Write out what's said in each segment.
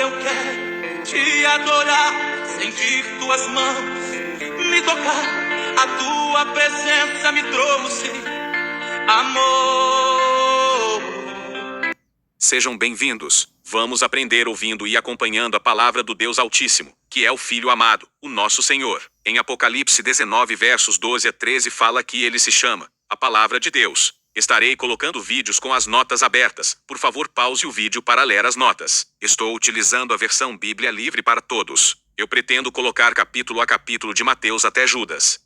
eu quero te adorar, sentir tuas mãos me tocar. A tua presença me trouxe amor. Sejam bem-vindos. Vamos aprender ouvindo e acompanhando a palavra do Deus Altíssimo, que é o Filho amado, o nosso Senhor. Em Apocalipse 19 versos 12 a 13 fala que ele se chama a Palavra de Deus. Estarei colocando vídeos com as notas abertas. Por favor, pause o vídeo para ler as notas. Estou utilizando a versão Bíblia Livre para Todos. Eu pretendo colocar capítulo a capítulo de Mateus até Judas.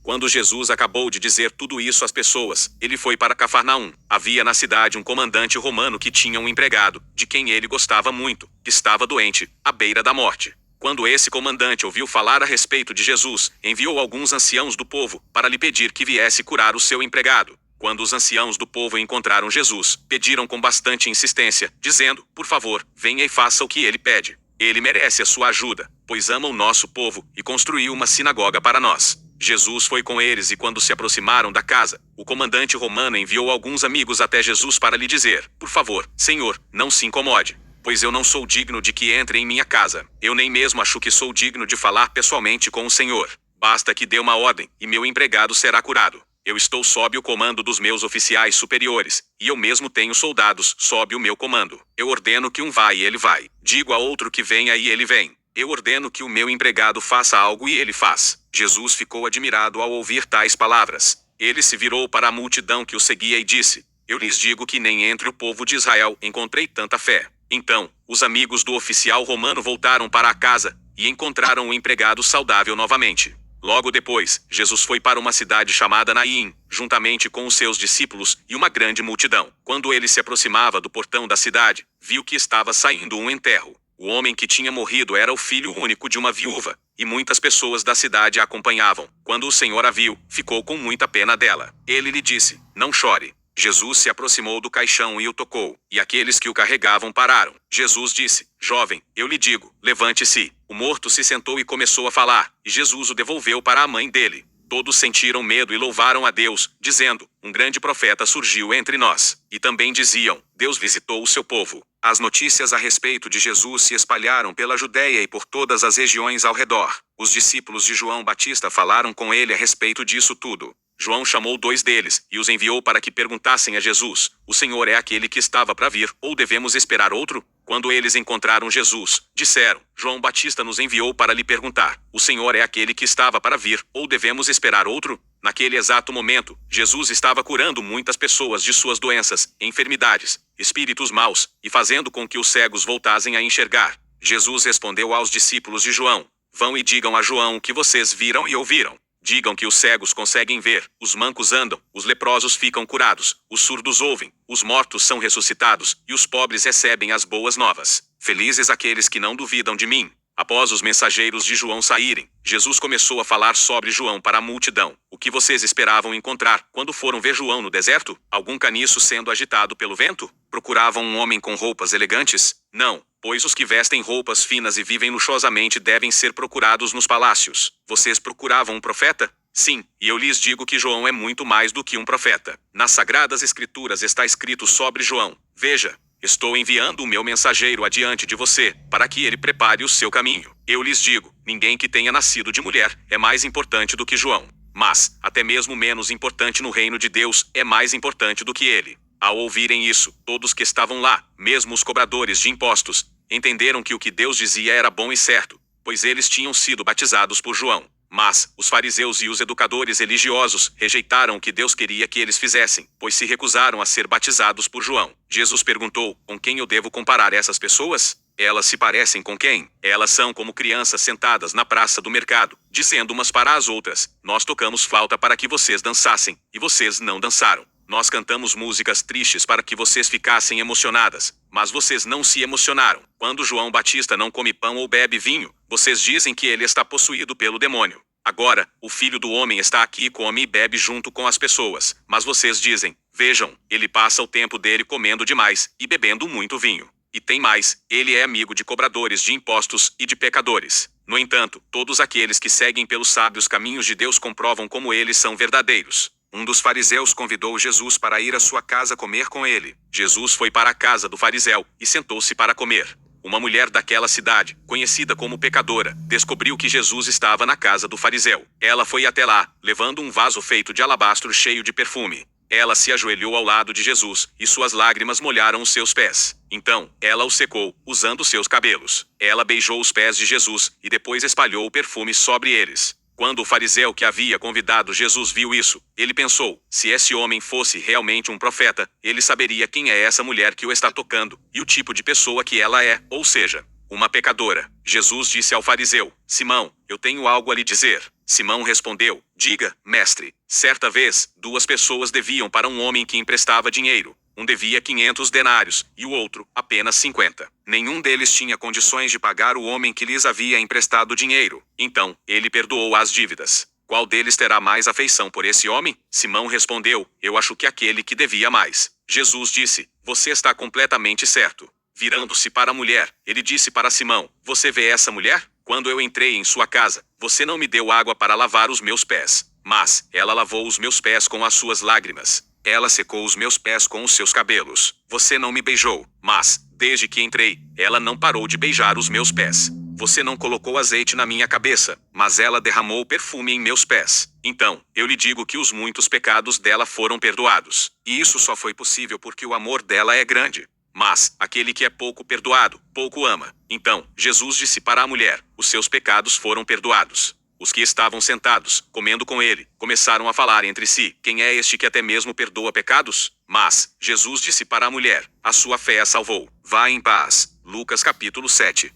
Quando Jesus acabou de dizer tudo isso às pessoas, ele foi para Cafarnaum. Havia na cidade um comandante romano que tinha um empregado, de quem ele gostava muito, que estava doente, à beira da morte. Quando esse comandante ouviu falar a respeito de Jesus, enviou alguns anciãos do povo para lhe pedir que viesse curar o seu empregado. Quando os anciãos do povo encontraram Jesus, pediram com bastante insistência, dizendo: por favor, venha e faça o que ele pede. Ele merece a sua ajuda, pois ama o nosso povo e construiu uma sinagoga para nós. Jesus foi com eles e quando se aproximaram da casa, o comandante romano enviou alguns amigos até Jesus para lhe dizer: por favor, Senhor, não se incomode, pois eu não sou digno de que entre em minha casa. Eu nem mesmo acho que sou digno de falar pessoalmente com o Senhor. Basta que dê uma ordem, e meu empregado será curado. Eu estou sob o comando dos meus oficiais superiores, e eu mesmo tenho soldados sob o meu comando. Eu ordeno que um vá e ele vai. Digo a outro que venha e ele vem. Eu ordeno que o meu empregado faça algo e ele faz. Jesus ficou admirado ao ouvir tais palavras. Ele se virou para a multidão que o seguia e disse: eu lhes digo que nem entre o povo de Israel encontrei tanta fé. Então, os amigos do oficial romano voltaram para a casa e encontraram o empregado saudável novamente. Logo depois, Jesus foi para uma cidade chamada Naim, juntamente com os seus discípulos e uma grande multidão. Quando ele se aproximava do portão da cidade, viu que estava saindo um enterro. O homem que tinha morrido era o filho único de uma viúva, e muitas pessoas da cidade a acompanhavam. Quando o Senhor a viu, ficou com muita pena dela. Ele lhe disse: não chore. Jesus se aproximou do caixão e o tocou, e aqueles que o carregavam pararam. Jesus disse: jovem, eu lhe digo, levante-se. O morto se sentou e começou a falar, e Jesus o devolveu para a mãe dele. Todos sentiram medo e louvaram a Deus, dizendo: um grande profeta surgiu entre nós. E também diziam: Deus visitou o seu povo. As notícias a respeito de Jesus se espalharam pela Judéia e por todas as regiões ao redor. Os discípulos de João Batista falaram com ele a respeito disso tudo. João chamou 2 deles e os enviou para que perguntassem a Jesus: o Senhor é aquele que estava para vir, ou devemos esperar outro? Quando eles encontraram Jesus, disseram: João Batista nos enviou para lhe perguntar: o Senhor é aquele que estava para vir, ou devemos esperar outro? Naquele exato momento, Jesus estava curando muitas pessoas de suas doenças, enfermidades, espíritos maus, e fazendo com que os cegos voltassem a enxergar. Jesus respondeu aos discípulos de João: vão e digam a João o que vocês viram e ouviram. Digam que os cegos conseguem ver, os mancos andam, os leprosos ficam curados, os surdos ouvem, os mortos são ressuscitados, e os pobres recebem as boas novas. Felizes aqueles que não duvidam de mim. Após os mensageiros de João saírem, Jesus começou a falar sobre João para a multidão. O que vocês esperavam encontrar quando foram ver João no deserto? Algum caniço sendo agitado pelo vento? Procuravam um homem com roupas elegantes? Não, pois os que vestem roupas finas e vivem luxuosamente devem ser procurados nos palácios. Vocês procuravam um profeta? Sim, e eu lhes digo que João é muito mais do que um profeta. Nas Sagradas Escrituras está escrito sobre João: veja, estou enviando o meu mensageiro adiante de você, para que ele prepare o seu caminho. Eu lhes digo, ninguém que tenha nascido de mulher é mais importante do que João. Mas, até mesmo menos importante no reino de Deus, é mais importante do que ele. Ao ouvirem isso, todos que estavam lá, mesmo os cobradores de impostos, entenderam que o que Deus dizia era bom e certo, pois eles tinham sido batizados por João. Mas, os fariseus e os educadores religiosos rejeitaram o que Deus queria que eles fizessem, pois se recusaram a ser batizados por João. Jesus perguntou: com quem eu devo comparar essas pessoas? Elas se parecem com quem? Elas são como crianças sentadas na praça do mercado, dizendo umas para as outras: nós tocamos flauta para que vocês dançassem, e vocês não dançaram. Nós cantamos músicas tristes para que vocês ficassem emocionadas, mas vocês não se emocionaram. Quando João Batista não come pão ou bebe vinho, vocês dizem que ele está possuído pelo demônio. Agora, o Filho do Homem está aqui e come e bebe junto com as pessoas, mas vocês dizem: vejam, ele passa o tempo dele comendo demais e bebendo muito vinho. E tem mais, ele é amigo de cobradores de impostos e de pecadores. No entanto, todos aqueles que seguem pelos sábios caminhos de Deus comprovam como eles são verdadeiros. Um dos fariseus convidou Jesus para ir à sua casa comer com ele. Jesus foi para a casa do fariseu e sentou-se para comer. Uma mulher daquela cidade, conhecida como pecadora, descobriu que Jesus estava na casa do fariseu. Ela foi até lá, levando um vaso feito de alabastro cheio de perfume. Ela se ajoelhou ao lado de Jesus, e suas lágrimas molharam os seus pés. Então, ela o secou, usando seus cabelos. Ela beijou os pés de Jesus, e depois espalhou o perfume sobre eles. Quando o fariseu que havia convidado Jesus viu isso, ele pensou, se esse homem fosse realmente um profeta, ele saberia quem é essa mulher que o está tocando, e o tipo de pessoa que ela é, ou seja, uma pecadora. Jesus disse ao fariseu, Simão, eu tenho algo a lhe dizer. Simão respondeu, diga, mestre. Certa vez, 2 pessoas deviam para um homem que emprestava dinheiro. Um devia 500 denários, e o outro, apenas 50. Nenhum deles tinha condições de pagar o homem que lhes havia emprestado dinheiro. Então, ele perdoou as dívidas. Qual deles terá mais afeição por esse homem? Simão respondeu, eu acho que aquele que devia mais. Jesus disse, você está completamente certo. Virando-se para a mulher, ele disse para Simão, você vê essa mulher? Quando eu entrei em sua casa, você não me deu água para lavar os meus pés. Mas, ela lavou os meus pés com as suas lágrimas. Ela secou os meus pés com os seus cabelos. Você não me beijou, mas, desde que entrei, ela não parou de beijar os meus pés. Você não colocou azeite na minha cabeça, mas ela derramou perfume em meus pés. Então, eu lhe digo que os muitos pecados dela foram perdoados. E isso só foi possível porque o amor dela é grande. Mas, aquele que é pouco perdoado, pouco ama. Então, Jesus disse para a mulher, os seus pecados foram perdoados. Os que estavam sentados, comendo com ele, começaram a falar entre si, quem é este que até mesmo perdoa pecados? Mas, Jesus disse para a mulher, a sua fé a salvou. Vá em paz. Lucas capítulo 7.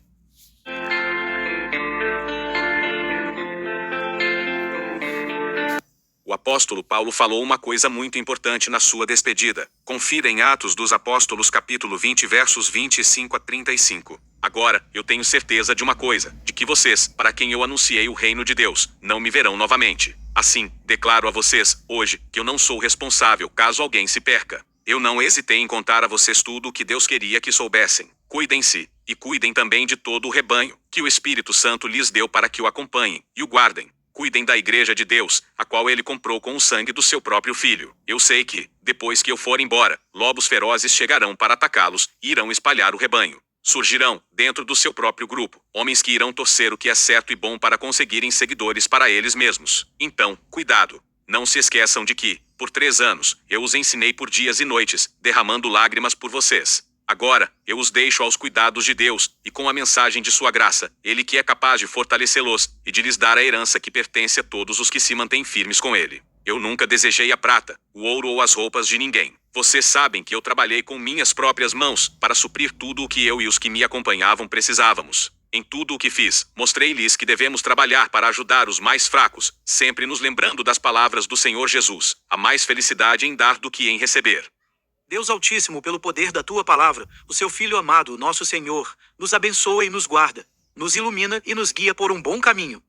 O apóstolo Paulo falou uma coisa muito importante na sua despedida. Confira em Atos dos Apóstolos capítulo 20 versos 25 a 35. Agora, eu tenho certeza de uma coisa, de que vocês, para quem eu anunciei o reino de Deus, não me verão novamente. Assim, declaro a vocês, hoje, que eu não sou responsável caso alguém se perca. Eu não hesitei em contar a vocês tudo o que Deus queria que soubessem. Cuidem-se, e cuidem também de todo o rebanho, que o Espírito Santo lhes deu para que o acompanhem, e o guardem. Cuidem da igreja de Deus, a qual ele comprou com o sangue do seu próprio filho. Eu sei que, depois que eu for embora, lobos ferozes chegarão para atacá-los, e irão espalhar o rebanho. Surgirão, dentro do seu próprio grupo, homens que irão torcer o que é certo e bom para conseguirem seguidores para eles mesmos. Então, cuidado. Não se esqueçam de que, por 3 anos, eu os ensinei por dias e noites, derramando lágrimas por vocês. Agora, eu os deixo aos cuidados de Deus, e com a mensagem de sua graça, ele que é capaz de fortalecê-los, e de lhes dar a herança que pertence a todos os que se mantêm firmes com ele. Eu nunca desejei a prata, o ouro ou as roupas de ninguém. Vocês sabem que eu trabalhei com minhas próprias mãos, para suprir tudo o que eu e os que me acompanhavam precisávamos. Em tudo o que fiz, mostrei-lhes que devemos trabalhar para ajudar os mais fracos, sempre nos lembrando das palavras do Senhor Jesus, há mais felicidade em dar do que em receber. Deus Altíssimo, pelo poder da Tua palavra, o Seu Filho amado, nosso Senhor, nos abençoa e nos guarda, nos ilumina e nos guia por um bom caminho.